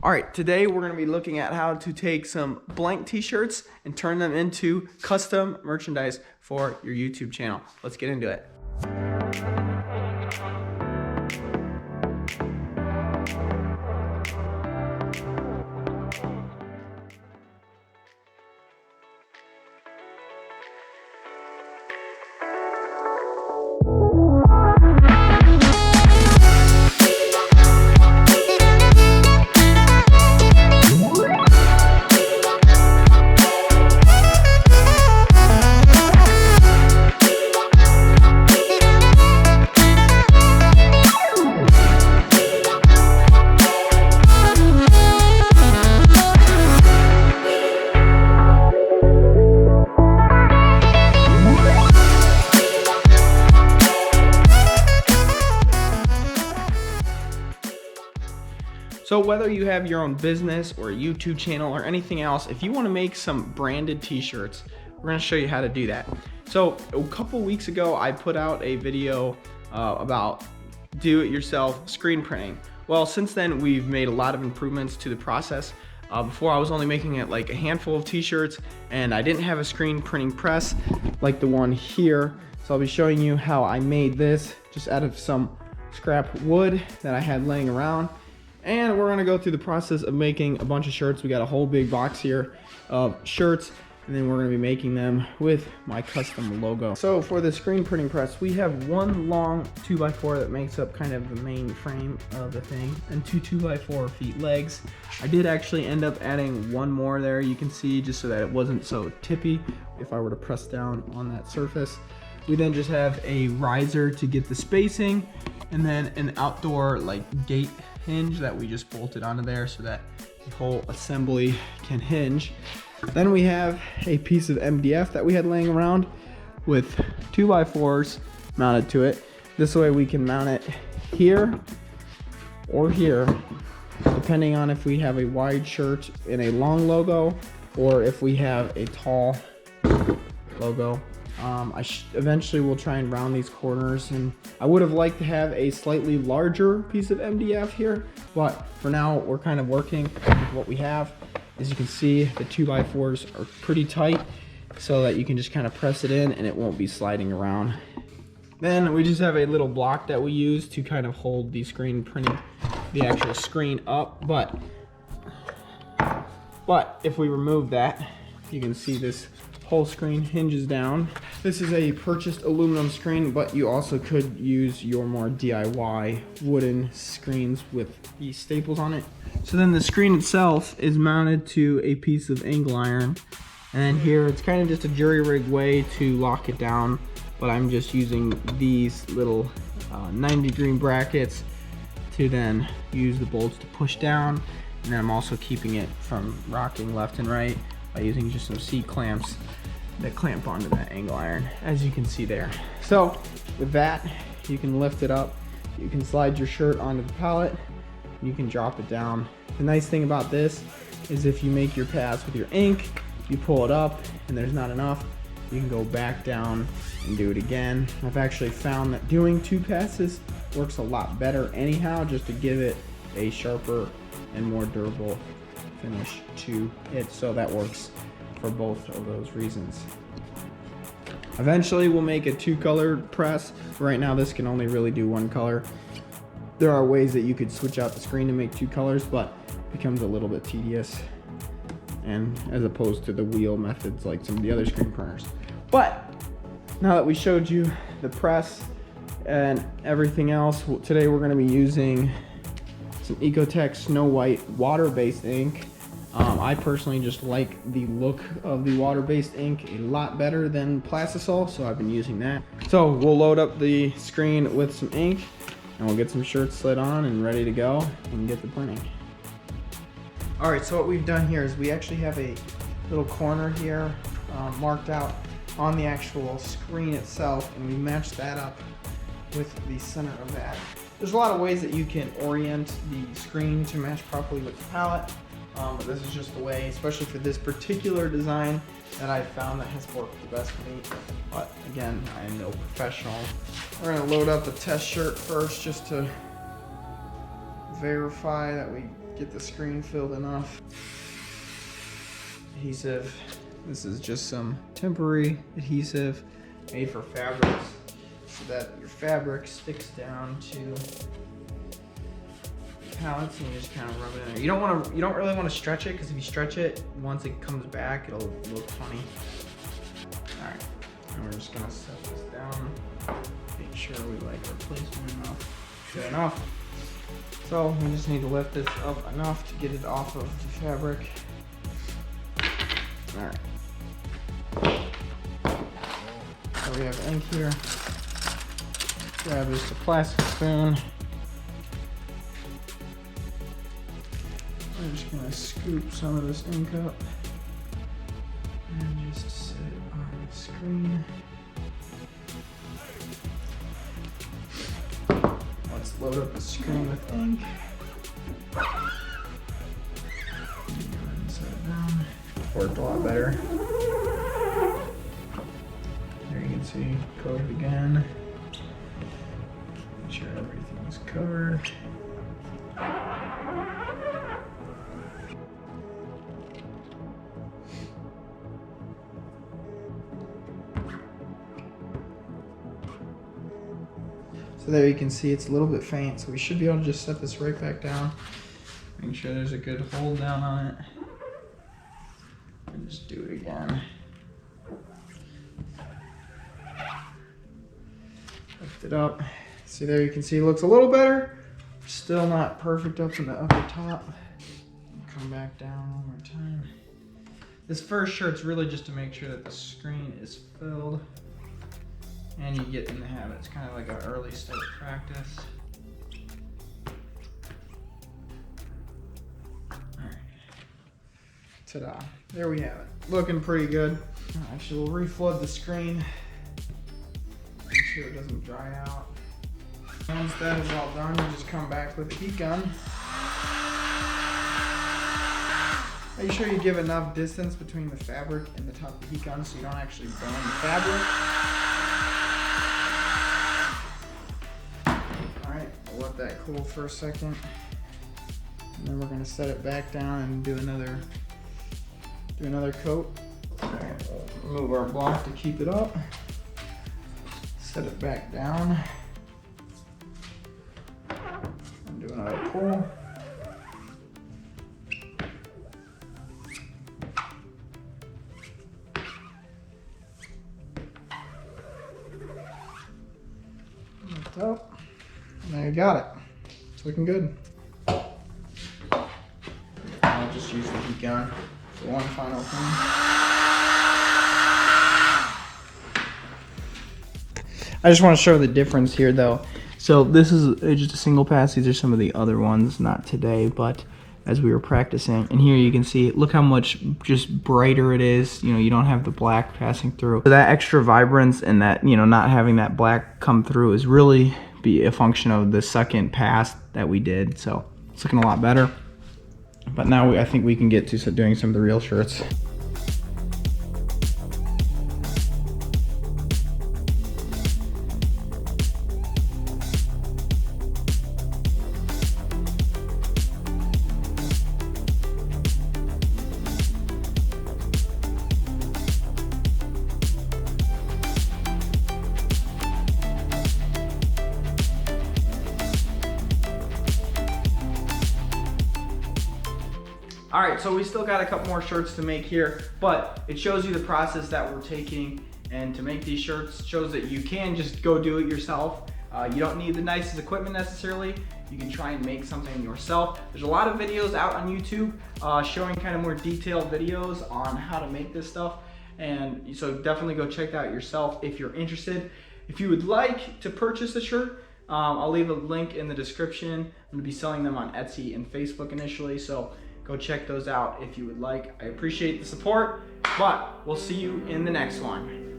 All right, today we're gonna be looking at how to take some blank t-shirts and turn them into custom merchandise for your YouTube channel. Let's get into it. So whether you have your own business or a YouTube channel or anything else, if you want to make some branded t-shirts, we're going to show you how to do that. So a couple weeks ago, I put out a video about do-it-yourself screen printing. Well, since then, we've made a lot of improvements to the process. Before I was only making it like a handful of t-shirts and I didn't have a screen printing press like the one here. So I'll be showing you how I made this just out of some scrap wood that I had laying around. And we're gonna go through the process of making a bunch of shirts. We got a whole big box here of shirts, and then we're gonna be making them with my custom logo. So for the screen printing press, we have one long 2x4 that makes up kind of the main frame of the thing, and two 2x4 feet legs. I did actually end up adding one more there, you can see, just so that it wasn't so tippy if I were to press down on that surface. We then just have a riser to get the spacing, and then an outdoor like gate hinge that we just bolted onto there so that the whole assembly can hinge. Then we have a piece of MDF that we had laying around with 2x4s mounted to it. This way we can mount it here or here, depending on if we have a wide shirt in a long logo or if we have a tall logo. Eventually we'll try and round these corners, and I would have liked to have a slightly larger piece of MDF here, but for now we're kind of working with what we have. As you can see, the 2x4s are pretty tight so that you can just kind of press it in and it won't be sliding around. Then we just have a little block that we use to kind of hold the screen printing, the actual screen up, but if we remove that, you can see this whole screen hinges down. This is a purchased aluminum screen, but you also could use your more DIY wooden screens with these staples on it. So then the screen itself is mounted to a piece of angle iron, and then here it's kind of just a jury rig way to lock it down, but I'm just using these little 90-degree brackets to then use the bolts to push down, and then I'm also keeping it from rocking left and right by using just some C-clamps that clamp onto that angle iron, as you can see there. So with that, you can lift it up, you can slide your shirt onto the pallet, you can drop it down. The nice thing about this is if you make your pass with your ink, you pull it up and there's not enough, you can go back down and do it again. I've actually found that doing two passes works a lot better anyhow, just to give it a sharper and more durable finish to it, so that works for both of those reasons. Eventually we'll make a two-colored press. Right now this can only really do one color. There are ways that you could switch out the screen to make two colors, but it becomes a little bit tedious, and as opposed to the wheel methods like some of the other screen printers. But now that we showed you the press and everything else, today we're going to be using some Ecotech Snow White water-based ink. I personally just like the look of the water-based ink a lot better than Plastisol, so I've been using that. So we'll load up the screen with some ink, and we'll get some shirts slid on and ready to go and get the printing. All right, so what we've done here is we actually have a little corner here marked out on the actual screen itself, and we matched that up with the center of that. There's a lot of ways that you can orient the screen to match properly with the palette. But this is just the way, especially for this particular design, that I've found that has worked the best for me. But again, I am no professional. We're gonna load up the test shirt first just to verify that we get the screen filled enough. Adhesive. This is just some temporary adhesive made for fabrics so that your fabric sticks down to pallets, and you just kind of rub it in there. You don't really want to stretch it, because if you stretch it, once it comes back, it'll look funny. All right, and we're just gonna set this down. Make sure we like our placement enough. Good enough. So we just need to lift this up enough to get it off of the fabric. All right. So we have ink here. Grab just a plastic spoon. I'm just gonna scoop some of this ink up and just set it on the screen. Let's load up the screen with ink. Set it down. Worked a lot better. There you can see, code it again. Make sure everything's covered. So there you can see it's a little bit faint, so we should be able to just set this right back down. Make sure there's a good hold down on it. And just do it again. Lift it up. See, there you can see it looks a little better. Still not perfect up in the upper top. Come back down one more time. This first shirt's really just to make sure that the screen is filled and you get in the habit. It's kind of like an early start practice. Alright. Ta-da. There we have it. Looking pretty good. Actually, we'll reflood the screen. Make sure it doesn't dry out. Once that is all done, you just come back with a heat gun. Make sure you give enough distance between the fabric and the top of the heat gun so you don't actually burn the fabric. Alright, we'll let that cool for a second. And then we're going to set it back down and do another coat. Alright, we'll move our block to keep it up. Set it back down. And do another pull. Up. And there you got it. It's looking good. I'll just use the heat gun for one final thing. I just want to show the difference here though. So this is just a single pass. These are some of the other ones, not today, but as we were practicing. And here you can see, look how much just brighter it is. You know, you don't have the black passing through. So that extra vibrance and that, you know, not having that black come through is really be a function of the second pass that we did. So it's looking a lot better. But now I think we can get to doing some of the real shirts. All right, so we still got a couple more shirts to make here, but it shows you the process that we're taking, and to make these shirts shows that you can just go do it yourself. You don't need the nicest equipment necessarily. You can try and make something yourself. There's a lot of videos out on YouTube showing kind of more detailed videos on how to make this stuff, and so definitely go check that out yourself if you're interested. If you would like to purchase a shirt, I'll leave a link in the description. I'm gonna be selling them on Etsy and Facebook initially, so go check those out if you would like. I appreciate the support, but we'll see you in the next one.